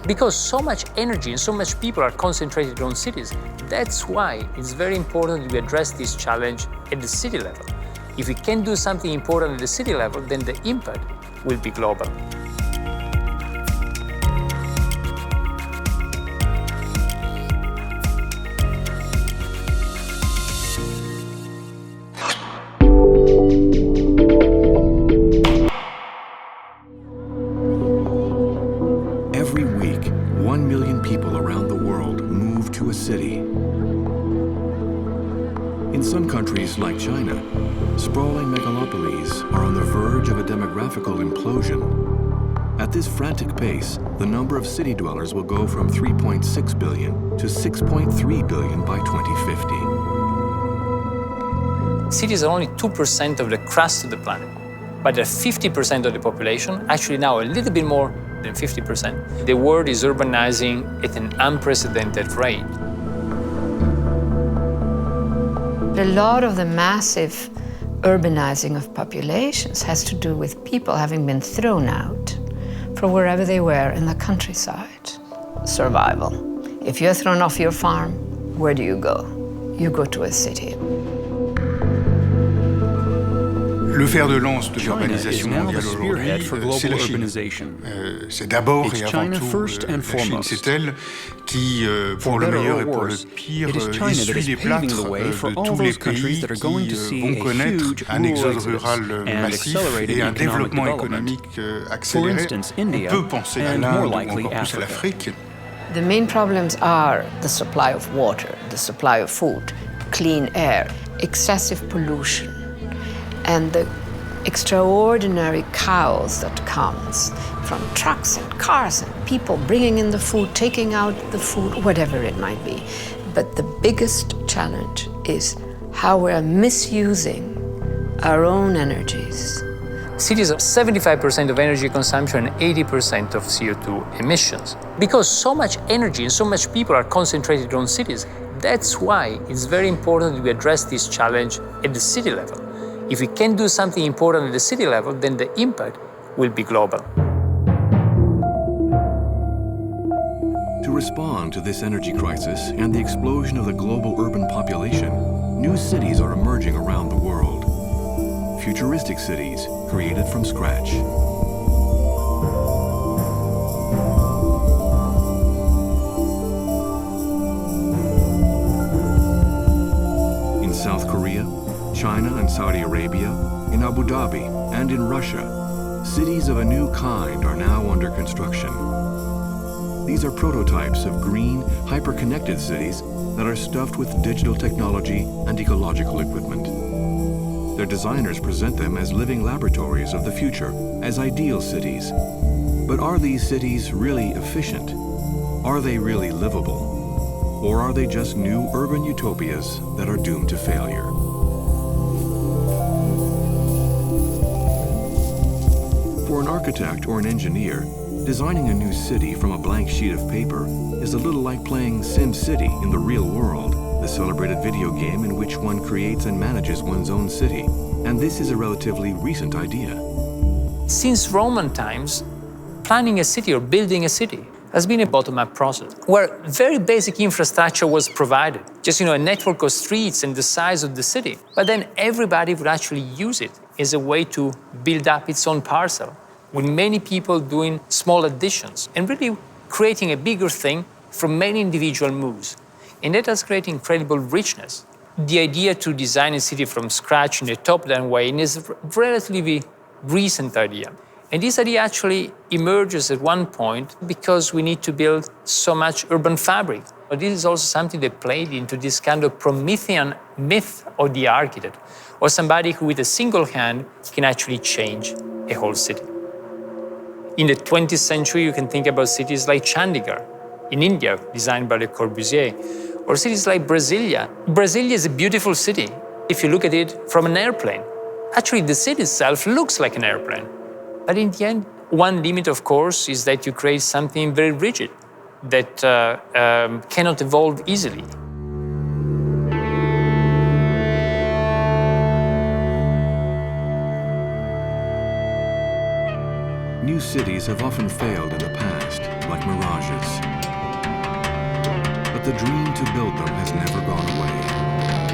Because so much energy and so much people are concentrated on cities, that's why it's very important we address this challenge at the city level. If we can do something important at the city level, then the impact will be global. Every week, 1 million people around the world move to a city. In some countries, like China, sprawling megalopolies are on the verge of a demographical implosion. At this frantic pace, the number of city dwellers will go from 3.6 billion to 6.3 billion by 2050. Cities are only 2% of the crust of the planet, but they're 50% of the population, actually now a little bit more than 50%. The world is urbanizing at an unprecedented rate. A lot of the massive urbanizing of populations has to do with people having been thrown out from wherever they were in the countryside. Survival. If you're thrown off your farm, where do you go? You go to a city. Le fer de lance de l'urbanisation now mondiale the aujourd'hui, spearhead for global c'est la Chine. urbanization. C'est d'abord It's et avant China tout first and la Chine. foremost. C'est elle qui, pour le better meilleur or et pour le worse, pire, it is China that essuie is les paving plâtres the way for de all tous les those countries pays that are going to qui see vont a connaître huge un rural exode exodus rural and massif accelerated et un economic développement development. économique For accéléré. instance, On India, peut penser à and more l'Inde ou likely encore plus à Africa. l'Afrique. The main problems are the supply of water, the supply of food, clean air, excessive pollution, and the extraordinary chaos that comes from trucks and cars and people bringing in the food, taking out the food, whatever it might be. But the biggest challenge is how we're misusing our own energies. Cities are 75% of energy consumption and 80% of CO2 emissions. Because so much energy and so much people are concentrated on cities, that's why it's very important we address this challenge at the city level. If we can do something important at the city level, then the impact will be global. To respond to this energy crisis and the explosion of the global urban population, new cities are emerging around the world. Futuristic cities created from scratch. In South Korea, China and Saudi Arabia, in Abu Dhabi, and in Russia, cities of a new kind are now under construction. These are prototypes of green, hyper-connected cities that are stuffed with digital technology and ecological equipment. Their designers present them as living laboratories of the future, as ideal cities. But are these cities really efficient? Are they really livable? Or are they just new urban utopias that are doomed to failure? For an architect or an engineer, designing a new city from a blank sheet of paper is a little like playing Sim City in the real world, the celebrated video game in which one creates and manages one's own city. And this is a relatively recent idea. Since Roman times, planning a city or building a city has been a bottom-up process, where very basic infrastructure was provided, just a network of streets and the size of the city. But then everybody would actually use it as a way to build up its own parcel, with many people doing small additions and really creating a bigger thing from many individual moves. And that has created incredible richness. The idea to design a city from scratch in a top-down way is a relatively recent idea. And this idea actually emerges at one point because we need to build so much urban fabric. But this is also something that played into this kind of Promethean myth of the architect, or somebody who with a single hand can actually change a whole city. In the 20th century, you can think about cities like Chandigarh in India, designed by Le Corbusier, or cities like Brasilia. Brasilia is a beautiful city if you look at it from an airplane. Actually, the city itself looks like an airplane. But in the end, one limit, of course, is that you create something very rigid that cannot evolve easily. New cities have often failed in the past, like mirages. But the dream to build them has never gone away.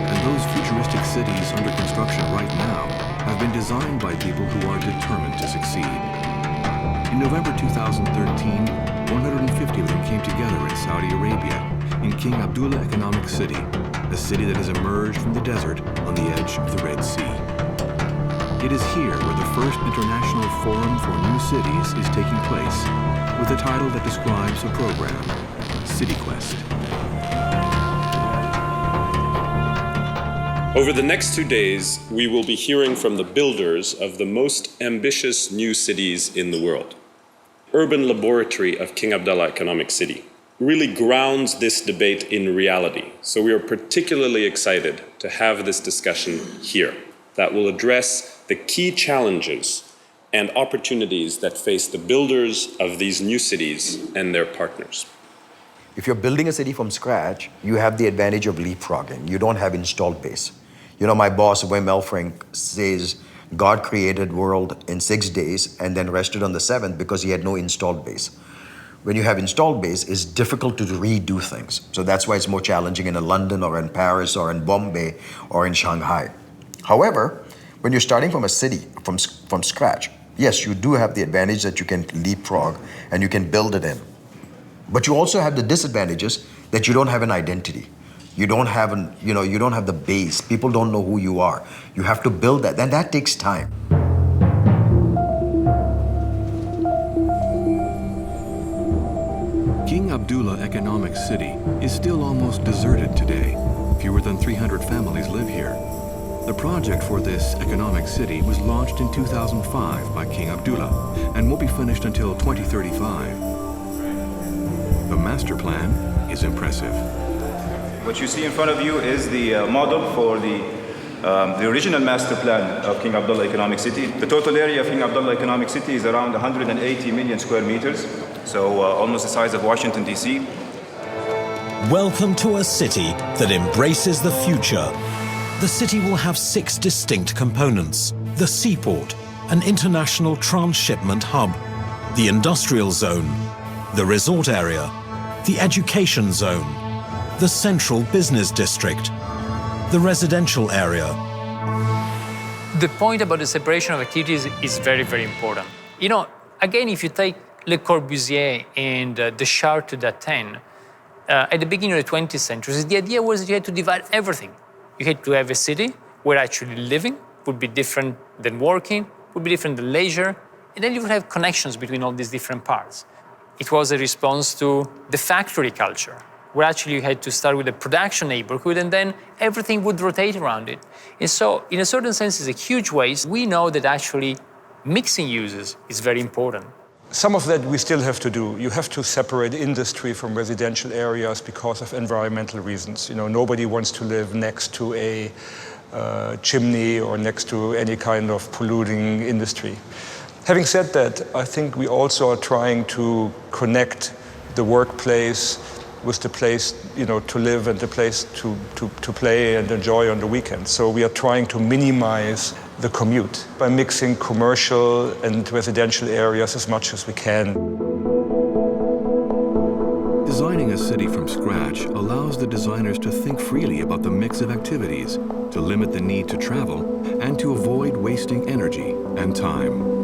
And those futuristic cities under construction right now have been designed by people who are determined to succeed. In November 2013, 150 of them came together in Saudi Arabia, in King Abdullah Economic City, a city that has emerged from the desert on the edge of the Red Sea. It is here where the first International Forum for New Cities is taking place, with a title that describes the program, CityQuest. Over the next 2 days, we will be hearing from the builders of the most ambitious new cities in the world. Urban Laboratory of King Abdullah Economic City really grounds this debate in reality. So we are particularly excited to have this discussion here that will address the key challenges and opportunities that face the builders of these new cities and their partners. If you're building a city from scratch, you have the advantage of leapfrogging. You don't have installed base. You know, my boss, Wim Elfrink, says God created world in 6 days and then rested on the 7th because he had no installed base. When you have installed base, it's difficult to redo things. So that's why it's more challenging in London or in Paris or in Bombay or in Shanghai. However, when you're starting from a city from scratch, yes, you do have the advantage that you can leapfrog and you can build it in. But you also have the disadvantages that you don't have an identity. You don't have you don't have the base. People don't know who you are. You have to build that, and that takes time. King Abdullah Economic City is still almost deserted today. Fewer than 300 families live here. The project for this economic city was launched in 2005 by King Abdullah and won't be finished until 2035. The master plan is impressive. What you see in front of you is the model for the original master plan of King Abdullah Economic City. The total area of King Abdullah Economic City is around 180 million square meters, so almost the size of Washington, D.C. Welcome to a city that embraces the future. The city will have 6 distinct components: the seaport, an international transshipment hub, the industrial zone, the resort area, the education zone, the central business district, the residential area. The point about the separation of activities is very, very important. You know, again, if you take Le Corbusier and the Charte d'Athènes, at the beginning of the 20th century, the idea was that you had to divide everything. You had to have a city where actually living would be different than working, would be different than leisure, and then you would have connections between all these different parts. It was a response to the factory culture, where actually you had to start with a production neighborhood and then everything would rotate around it. And so, in a certain sense, it's a huge waste. We know that actually mixing uses is very important. Some of that we still have to do. You have to separate industry from residential areas because of environmental reasons. You know, nobody wants to live next to a chimney or next to any kind of polluting industry. Having said that, I think we also are trying to connect the workplace with the place, you know, to live and the place to play and enjoy on the weekend. So we are trying to minimize the commute by mixing commercial and residential areas as much as we can. Designing a city from scratch allows the designers to think freely about the mix of activities, to limit the need to travel, and to avoid wasting energy and time.